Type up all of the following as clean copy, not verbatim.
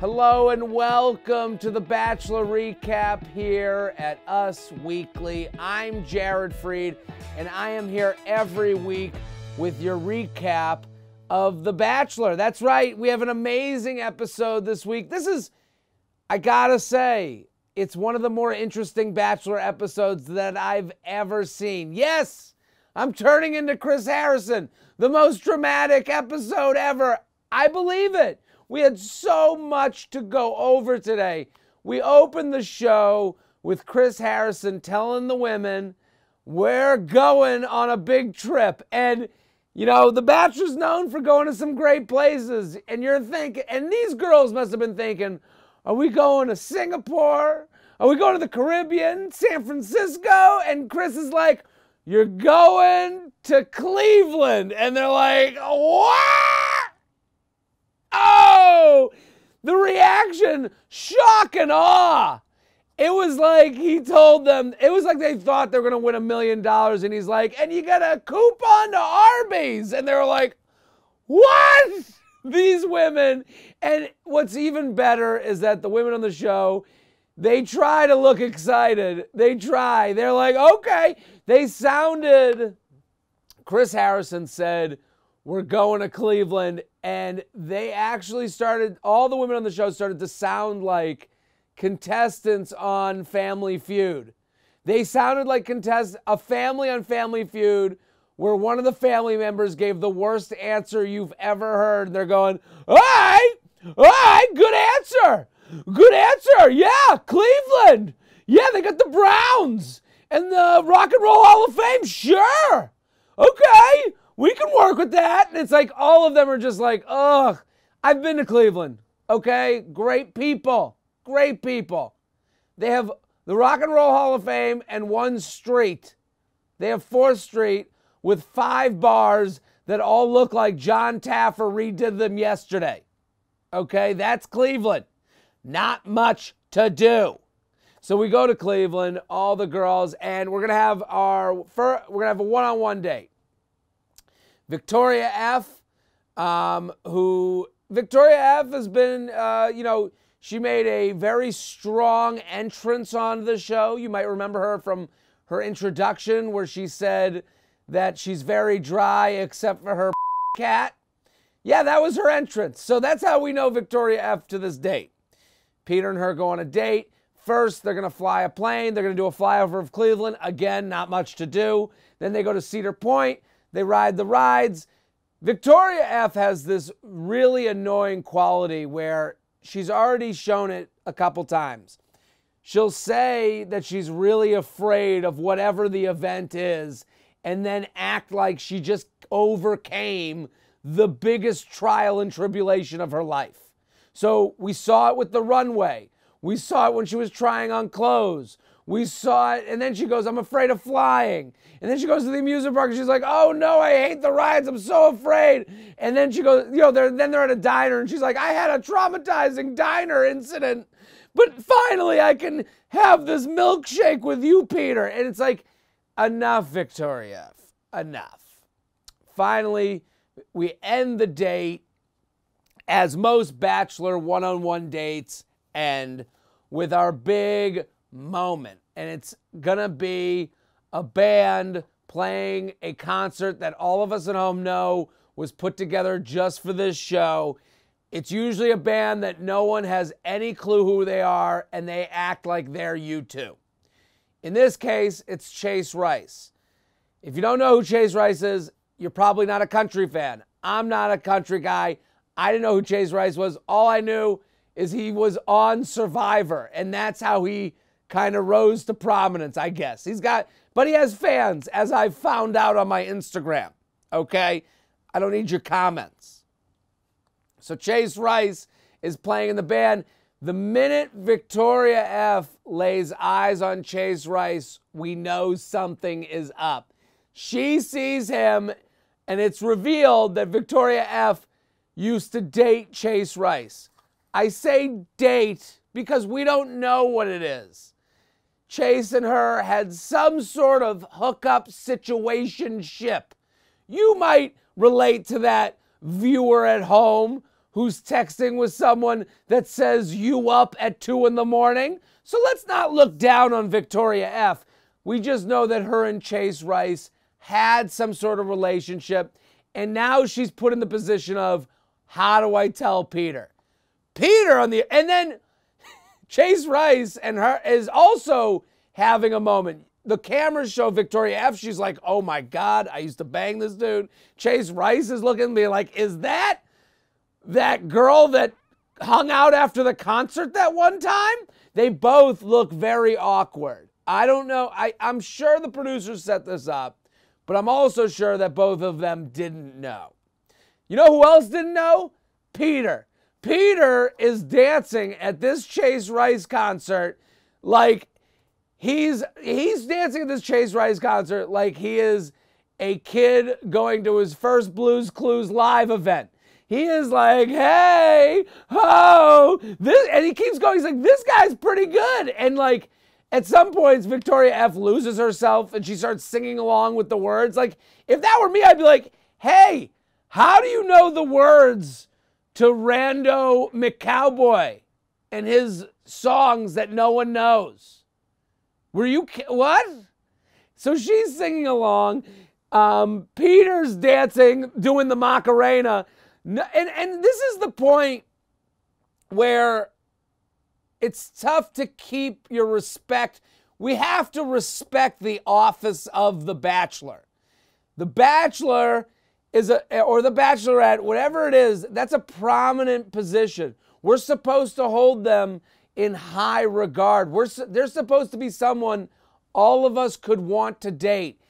Hello and welcome to the Bachelor Recap here at Us Weekly. I'm Jared Freid, and I am here every week with your recap of The Bachelor. That's right, we have an amazing episode this week. This is, I gotta say, it's one of the more interesting Bachelor episodes that I've ever seen. Yes, I'm turning into Chris Harrison, the most dramatic episode ever. I believe it. We had so much to go over today. We opened the show with Chris Harrison telling the women, we're going on a big trip. And, you know, The Bachelor's known for going to some great places. And you're thinking, and these girls must have been thinking, are we going to Singapore? Are we going to the Caribbean, San Francisco? And Chris is like, you're going to Cleveland. And they're like, what? Oh, the reaction, shock and awe. It was like he told them, it was like they thought they were going to win $1 million. And he's like, and you got a coupon to Arby's. And they were like, what? These women. And what's even better is that the women on the show, they try to look excited. They try. They're like, okay. They sounded, Chris Harrison said, we're going to Cleveland. And they actually started, all the women on the show started to sound like contestants on Family Feud. They sounded like a family on Family Feud where one of the family members gave the worst answer you've ever heard. They're going, all right, good answer. Good answer. Yeah, Cleveland. Yeah, they got the Browns and the Rock and Roll Hall of Fame. Sure. Okay. We can work with that. And it's like all of them are just like, ugh, I've been to Cleveland. Okay? Great people. Great people. They have the Rock and Roll Hall of Fame and one street. They have 4th Street with 5 bars that all look like John Taffer redid them yesterday. Okay? That's Cleveland. Not much to do. So we go to Cleveland, all the girls, and we're going to have a one-on-one date. Victoria F., Victoria F. has been, she made a very strong entrance on the show. You might remember her from her introduction where she said that she's very dry except for her cat. Yeah, that was her entrance. So that's how we know Victoria F. to this date. Peter and her go on a date. First, they're going to fly a plane. They're going to do a flyover of Cleveland. Again, not much to do. Then they go to Cedar Point. They ride the rides. Victoria F. has this really annoying quality where she's already shown it a couple times. She'll say that she's really afraid of whatever the event is and then act like she just overcame the biggest trial and tribulation of her life. So we saw it with the runway. We saw it when she was trying on clothes. We saw it, and then she goes, I'm afraid of flying. And then she goes to the amusement park, and she's like, oh, no, I hate the rides. I'm so afraid. And then she goes, then they're at a diner, and she's like, I had a traumatizing diner incident, but finally I can have this milkshake with you, Peter. And it's like, enough, Victoria. Enough. Finally, we end the date as most Bachelor one-on-one dates end with our big moment. And it's gonna be a band playing a concert that all of us at home know was put together just for this show. It's usually a band that no one has any clue who they are, and they act like they're U2. In this case, it's Chase Rice. If you don't know who Chase Rice is, you're probably not a country fan. I'm not a country guy. I didn't know who Chase Rice was. All I knew is he was on Survivor, and that's how he kind of rose to prominence, I guess. But he has fans, as I found out on my Instagram, okay? I don't need your comments. So Chase Rice is playing in the band. The minute Victoria F. lays eyes on Chase Rice, we know something is up. She sees him, and it's revealed that Victoria F. used to date Chase Rice. I say date because we don't know what it is. Chase and her had some sort of hookup situationship. You might relate to that, viewer at home, who's texting with someone that says you up at 2 a.m. So let's not look down on Victoria F. We just know that her and Chase Rice had some sort of relationship, and now she's put in the position of, how do I tell Peter? And then Chase Rice and her is also having a moment. The cameras show Victoria F. She's like, oh my God, I used to bang this dude. Chase Rice is looking at me like, is that girl that hung out after the concert that one time? They both look very awkward. I don't know. I'm sure the producers set this up, but I'm also sure that both of them didn't know. You know who else didn't know? Peter. Peter is dancing at this Chase Rice concert like he's dancing at this Chase Rice concert like he is a kid going to his first Blues Clues live event. He is like, hey, ho, this, and he keeps going. He's like, this guy's pretty good. And like, at some points, Victoria F. loses herself and she starts singing along with the words. Like, if that were me, I'd be like, hey, how do you know the words to Rando McCowboy and his songs that no one knows? What? So she's singing along. Peter's dancing, doing the Macarena. And this is the point where it's tough to keep your respect. We have to respect the office of the Bachelor. The Bachelor or the Bachelorette, whatever it is, that's a prominent position. We're supposed to hold them in high regard. They're supposed to be someone all of us could want to date.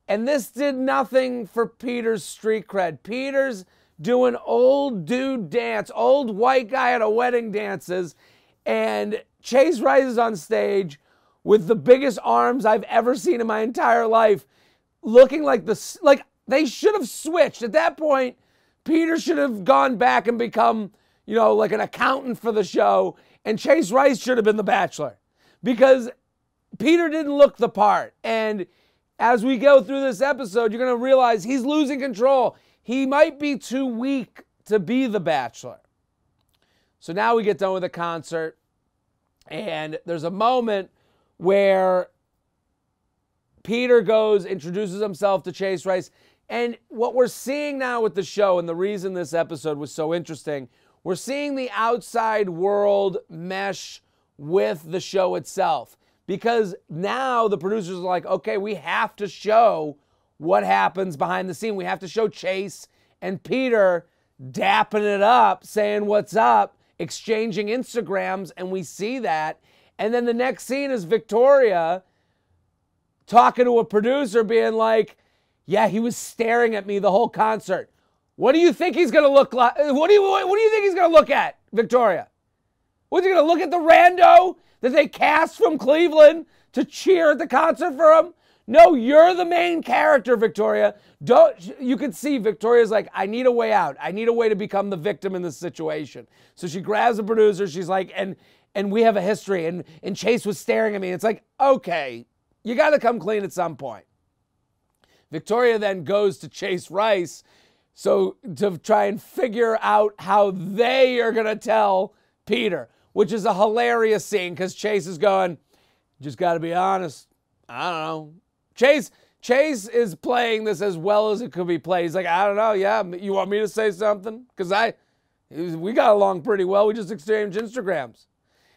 And this did nothing for Peter's street cred. Peter's doing old dude dance, old white guy at a wedding dances, and Chase Rice is on stage with the biggest arms I've ever seen in my entire life, looking like they should have switched. At that point, Peter should have gone back and become, like an accountant for the show, and Chase Rice should have been the Bachelor, because Peter didn't look the part. And as we go through this episode, you're going to realize he's losing control. He might be too weak to be the Bachelor. So now we get done with the concert, and there's a moment where Peter introduces himself to Chase Rice. And what we're seeing now with the show, and the reason this episode was so interesting, we're seeing the outside world mesh with the show itself. Because now the producers are like, okay, we have to show what happens behind the scene. We have to show Chase and Peter dapping it up, saying what's up, exchanging Instagrams, and we see that. And then the next scene is Victoria talking to a producer being like, yeah, he was staring at me the whole concert. What do you think he's going to look like? What do you think he's going to look at, Victoria? What's he going to look at, the rando that they cast from Cleveland to cheer at the concert for him? No, you're the main character, Victoria. You can see Victoria's like, I need a way out. I need a way to become the victim in this situation. So she grabs the producer. She's like, and we have a history. And Chase was staring at me. It's like, okay, you got to come clean at some point. Victoria then goes to Chase Rice to try and figure out how they are going to tell Peter, which is a hilarious scene because Chase is going, just got to be honest. I don't know. Chase is playing this as well as it could be played. He's like, I don't know. Yeah, you want me to say something? Because we got along pretty well. We just exchanged Instagrams.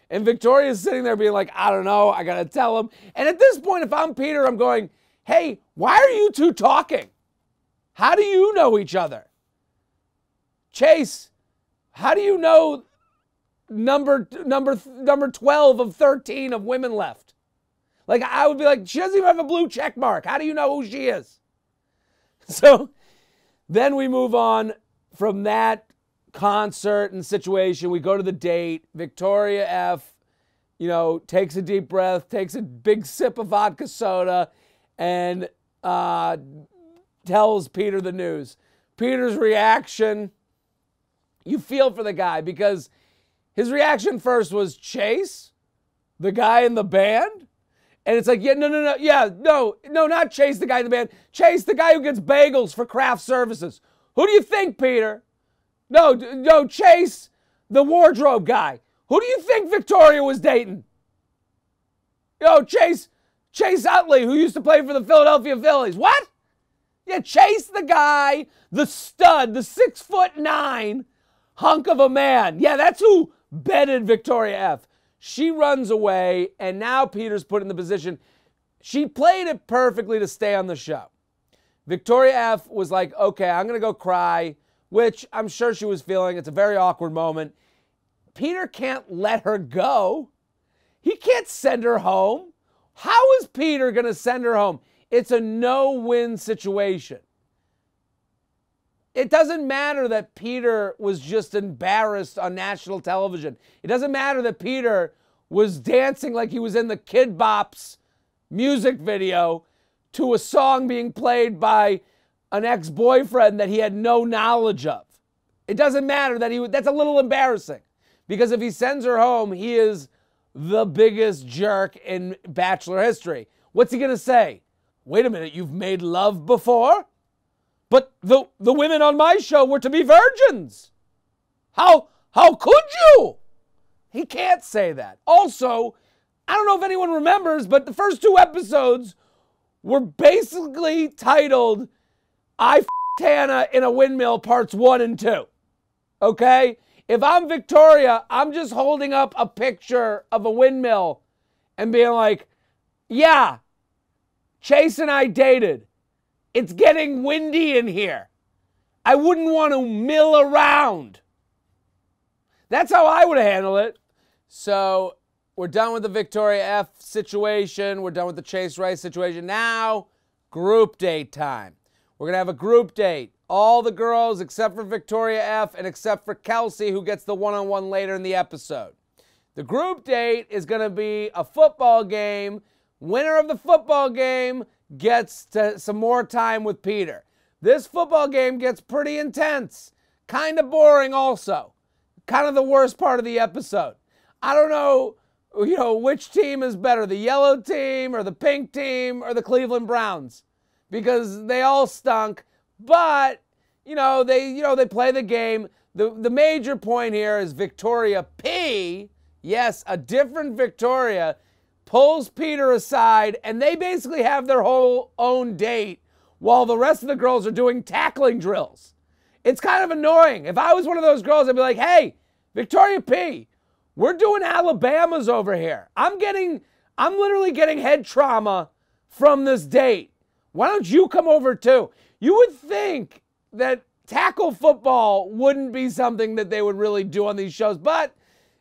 And Victoria's sitting there being like, I don't know. I got to tell him. And at this point, if I'm Peter, I'm going, hey, why are you two talking? How do you know each other? Chase, how do you know number 12 of 13 of women left? Like, I would be like, she doesn't even have a blue check mark. How do you know who she is? So then we move on from that concert and situation. We go to the date. Victoria F., takes a deep breath, takes a big sip of vodka soda, and tells Peter the news. Peter's reaction, you feel for the guy, because his reaction first was, Chase, the guy in the band? And it's like, no, not Chase, the guy in the band. Chase, the guy who gets bagels for craft services. Who do you think, Peter? No, Chase, the wardrobe guy. Who do you think Victoria was dating? Chase Utley, who used to play for the Philadelphia Phillies. What? Yeah, Chase the guy, the stud, the 6'9" hunk of a man. Yeah, that's who bedded Victoria F. She runs away, and now Peter's put in the position. She played it perfectly to stay on the show. Victoria F was like, okay, I'm going to go cry, which I'm sure she was feeling. It's a very awkward moment. Peter can't let her go. He can't send her home. How is Peter going to send her home? It's a no-win situation. It doesn't matter that Peter was just embarrassed on national television. It doesn't matter that Peter was dancing like he was in the Kid Bop's music video to a song being played by an ex-boyfriend that he had no knowledge of. It doesn't matter that that's a little embarrassing, because if he sends her home, he is the biggest jerk in Bachelor history. What's he going to say? Wait a minute, you've made love before? But the women on my show were to be virgins. How could you? He can't say that. Also, I don't know if anyone remembers, but the first 2 episodes were basically titled I f***ed Hannah in a Windmill Parts 1 and 2. Okay? If I'm Victoria, I'm just holding up a picture of a windmill and being like, yeah, Chase and I dated. It's getting windy in here. I wouldn't want to mill around. That's how I would handle it. So we're done with the Victoria F situation. We're done with the Chase Rice situation. Now, group date time. We're going to have a group date. All the girls except for Victoria F and except for Kelsey, who gets the one-on-one later in the episode. The group date is going to be a football game. Winner of the football game gets some more time with Peter. This football game gets pretty intense. Kind of boring also. Kind of the worst part of the episode. I don't know, which team is better, the yellow team or the pink team or the Cleveland Browns, because they all stunk. But, they play the game. The major point here is Victoria P, yes, a different Victoria, pulls Peter aside, and they basically have their whole own date while the rest of the girls are doing tackling drills. It's kind of annoying. If I was one of those girls, I'd be like, hey, Victoria P, we're doing Alabamas over here. I'm literally getting head trauma from this date. Why don't you come over too? You would think that tackle football wouldn't be something that they would really do on these shows, but,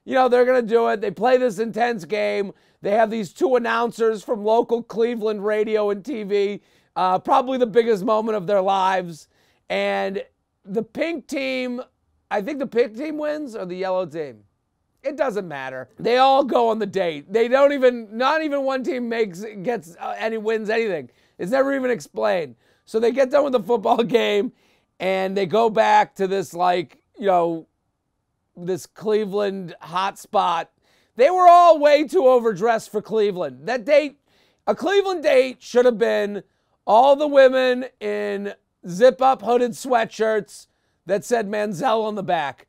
they're going to do it. They play this intense game. They have these 2 announcers from local Cleveland radio and TV, probably the biggest moment of their lives. And the pink team, I think the pink team wins, or the yellow team. It doesn't matter. They all go on the date. Not even one team wins anything. It's never even explained. So they get done with the football game, and they go back to this, this Cleveland hotspot. They were all way too overdressed for Cleveland. A Cleveland date should have been all the women in zip-up hooded sweatshirts that said Manziel on the back.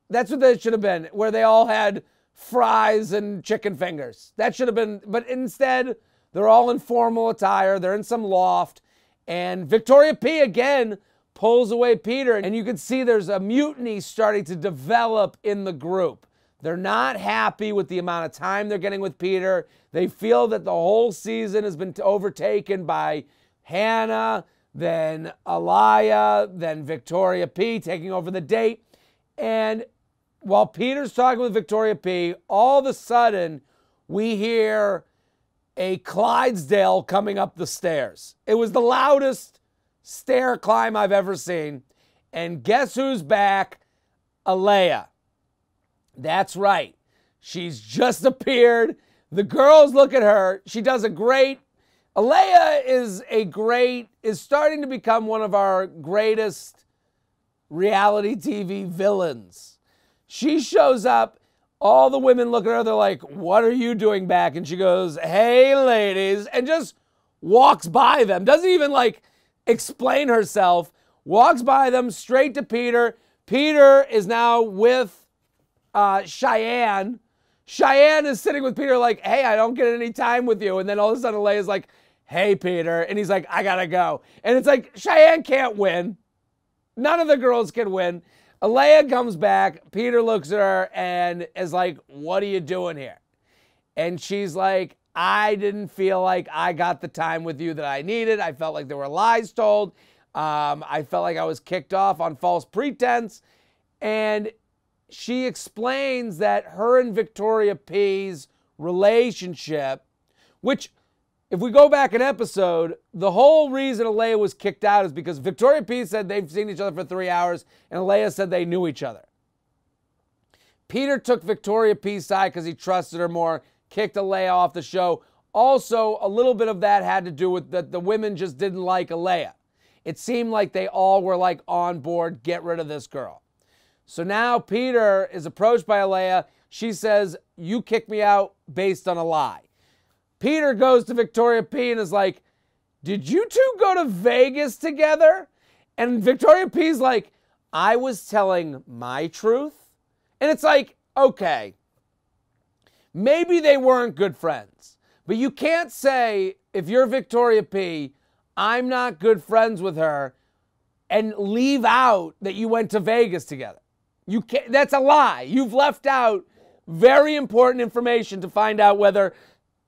That's what they should have been, where they all had fries and chicken fingers. That should have been, but instead, they're all in formal attire. They're in some loft. And Victoria P, again, pulls away Peter. And you can see there's a mutiny starting to develop in the group. They're not happy with the amount of time they're getting with Peter. They feel that the whole season has been overtaken by Hannah, then Alayah, then Victoria P taking over the date. And while Peter's talking with Victoria P, all of a sudden we hear a Clydesdale coming up the stairs. It was the loudest stair climb I've ever seen. And guess who's back? Alayah. That's right. She's just appeared. The girls look at her. She does a great... Alayah is starting to become one of our greatest reality TV villains. She shows up. All the women look at her. They're like, what are you doing back? And she goes, hey, ladies, and just walks by them. Doesn't even explain herself. Walks by them straight to Peter. Peter is now with Cheyenne. Cheyenne is sitting with Peter like, hey, I don't get any time with you. And then all of a sudden Alayah's like, hey, Peter. And he's like, I gotta go. And it's like, Cheyenne can't win. None of the girls can win. Alayah comes back. Peter looks at her and is like, what are you doing here? And she's like, I didn't feel like I got the time with you that I needed. I felt like there were lies told. I felt like I was kicked off on false pretense. And she explains that her and Victoria P's relationship, which, if we go back an episode, the whole reason Alayah was kicked out is because Victoria P said they've seen each other for 3 hours, and Alayah said they knew each other. Peter took Victoria P's side because he trusted her more, kicked Alayah off the show. Also, a little bit of that had to do with that the women just didn't like Alayah. It seemed like they all were like on board, get rid of this girl. So now Peter is approached by Alayah. She says, you kicked me out based on a lie. Peter goes to Victoria P and is like, did you two go to Vegas together? And Victoria P's like, I was telling my truth. And it's like, okay, maybe they weren't good friends. But you can't say, if you're Victoria P, I'm not good friends with her, and leave out that you went to Vegas together. You can't, that's a lie. You've left out very important information to find out whether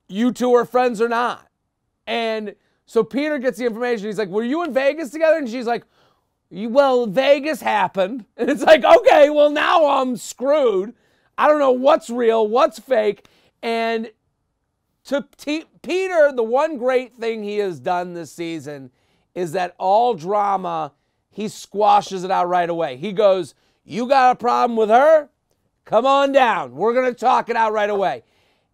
you two are friends or not. And so Peter gets the information. He's like, were you in Vegas together? And she's like, well, Vegas happened. And it's like, okay, well, now I'm screwed. I don't know what's real, what's fake. And to Peter, the one great thing he has done this season is that all drama, he squashes it out right away. He goes, you got a problem with her? Come on down. We're going to talk it out right away.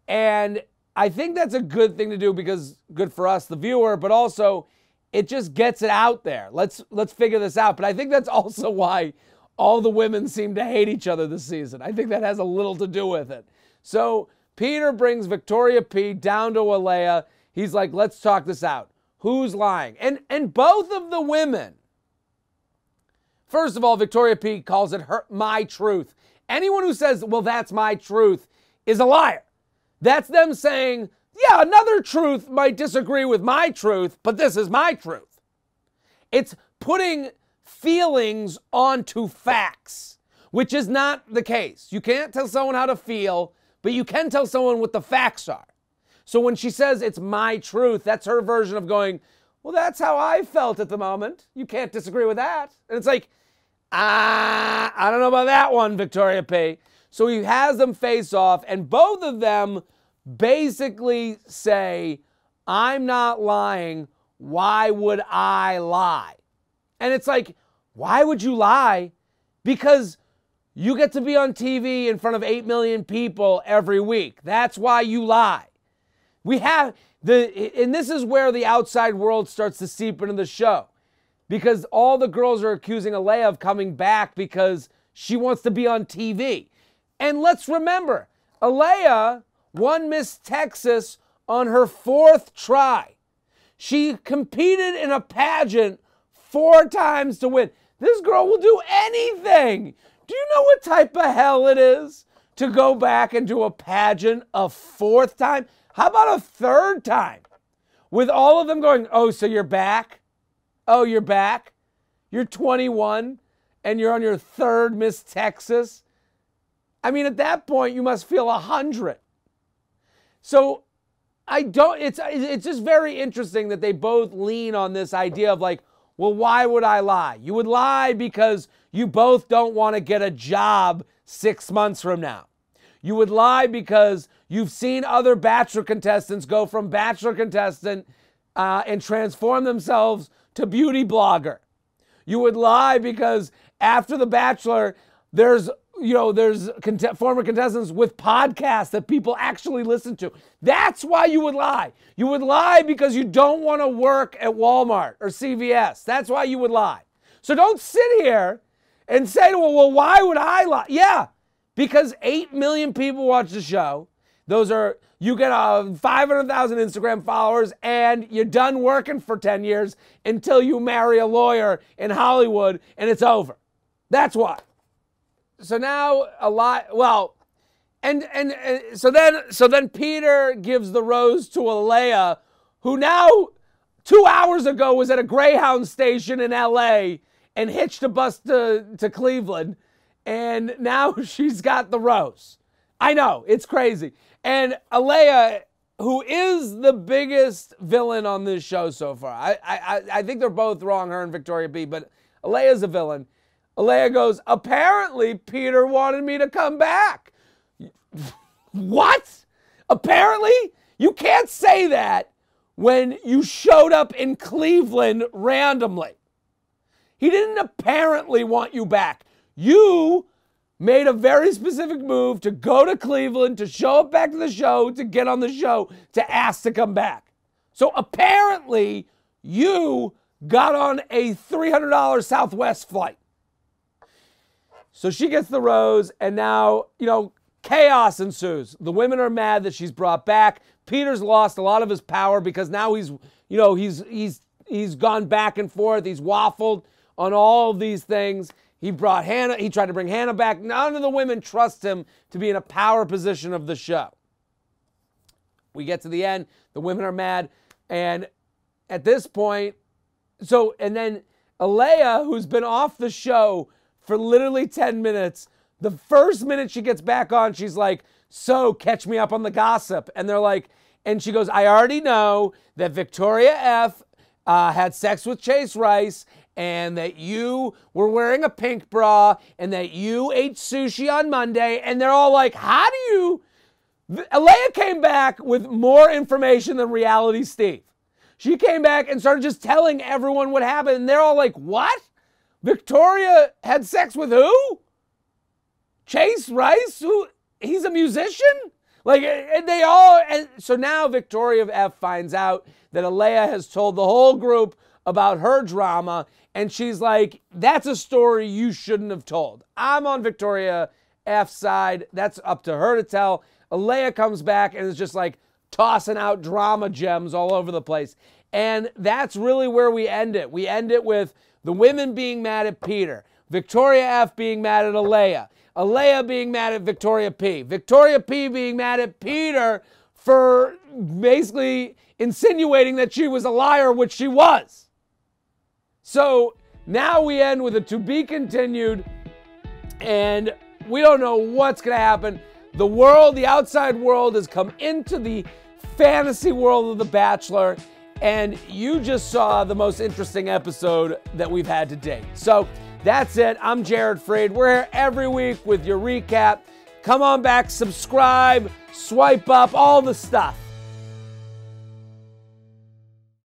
And I think that's a good thing to do because good for us, the viewer, but also it just gets it out there. Let's figure this out. But I think that's also why all the women seem to hate each other this season. I think that has a little to do with it. So Peter brings Victoria P down to Alayah. He's like, let's talk this out. Who's lying? And both of the women, first of all, Victoria P calls it my truth. Anyone who says, well, that's my truth is a liar. That's them saying, yeah, another truth might disagree with my truth, but this is my truth. It's putting feelings onto facts, which is not the case. You can't tell someone how to feel, but you can tell someone what the facts are. So when she says it's my truth, that's her version of going, well, that's how I felt at the moment. You can't disagree with that. And it's like, I don't know about that one, Victoria P. So he has them face off, and both of them basically say, I'm not lying. Why would I lie? And it's like, why would you lie? Because you get to be on TV in front of 8 million people every week. That's why you lie. And this is where the outside world starts to seep into the show. Because all the girls are accusing Alayah of coming back because she wants to be on TV. And let's remember, Alayah won Miss Texas on her 4th try. She competed in a pageant 4 times to win. This girl will do anything. Do you know what type of hell it is to go back and do a pageant a 4th time? How about a 3rd time? With all of them going, oh, so you're back? Oh, you're back? You're 21 and you're on your 3rd Miss Texas? I mean, at that point, you must feel 100. So it's just very interesting that they both lean on this idea of like, well, why would I lie? You would lie because you both don't want to get a job 6 months from now. You would lie because you've seen other Bachelor contestants go from Bachelor contestant and transform themselves to beauty blogger. You would lie because after The Bachelor, there's former contestants with podcasts that people actually listen to. That's why you would lie. You would lie because you don't want to work at Walmart or CVS. That's why you would lie. So don't sit here and say, well, why would I lie? Yeah, because 8 million people watch the show. You get 500,000 Instagram followers and you're done working for 10 years until you marry a lawyer in Hollywood and it's over. That's why. now a lot. Well, and so then Peter gives the rose to Alayah, who now 2 hours ago was at a Greyhound station in L.A. and hitched a bus to Cleveland, and now she's got the rose. I know, it's crazy. And Alayah, who is the biggest villain on this show so far, I think they're both wrong, her and Victoria P, but Alayah's a villain. Alayah goes, apparently Peter wanted me to come back. What? Apparently? You can't say that when you showed up in Cleveland randomly. He didn't apparently want you back. You made a very specific move to go to Cleveland, to show up back to the show, to get on the show, to ask to come back. So apparently you got on a $300 Southwest flight. So she gets the rose, and now, chaos ensues. The women are mad that she's brought back. Peter's lost a lot of his power because now he's gone back and forth. He's waffled on all of these things. He brought Hannah. He tried to bring Hannah back. None of the women trust him to be in a power position of the show. We get to the end. The women are mad. And at this point, and then Alayah, who's been off the show for literally 10 minutes, the first minute she gets back on, she's like, so catch me up on the gossip. And they're like, and she goes, I already know that Victoria F. had sex with Chase Rice, and that you were wearing a pink bra, and that you ate sushi on Monday. And they're all like, how do you? Alayah came back with more information than Reality Steve. She came back and started just telling everyone what happened. And they're all like, what? Victoria had sex with who? Chase Rice? Who? He's a musician? And so now Victoria F. finds out that Alayah has told the whole group about her drama, and she's like, that's a story you shouldn't have told. I'm on Victoria F's side. That's up to her to tell. Alayah comes back and is just like tossing out drama gems all over the place. And that's really where we end it. We end it with the women being mad at Peter, Victoria F. being mad at Alayah, Alayah being mad at Victoria P, Victoria P. being mad at Peter for basically insinuating that she was a liar, which she was. So now we end with a to be continued, and we don't know what's going to happen. The world, the outside world, has come into the fantasy world of The Bachelor, and you just saw the most interesting episode that we've had to date. So that's it. I'm Jared Freid. We're here every week with your recap. Come on back, subscribe, swipe up, all the stuff.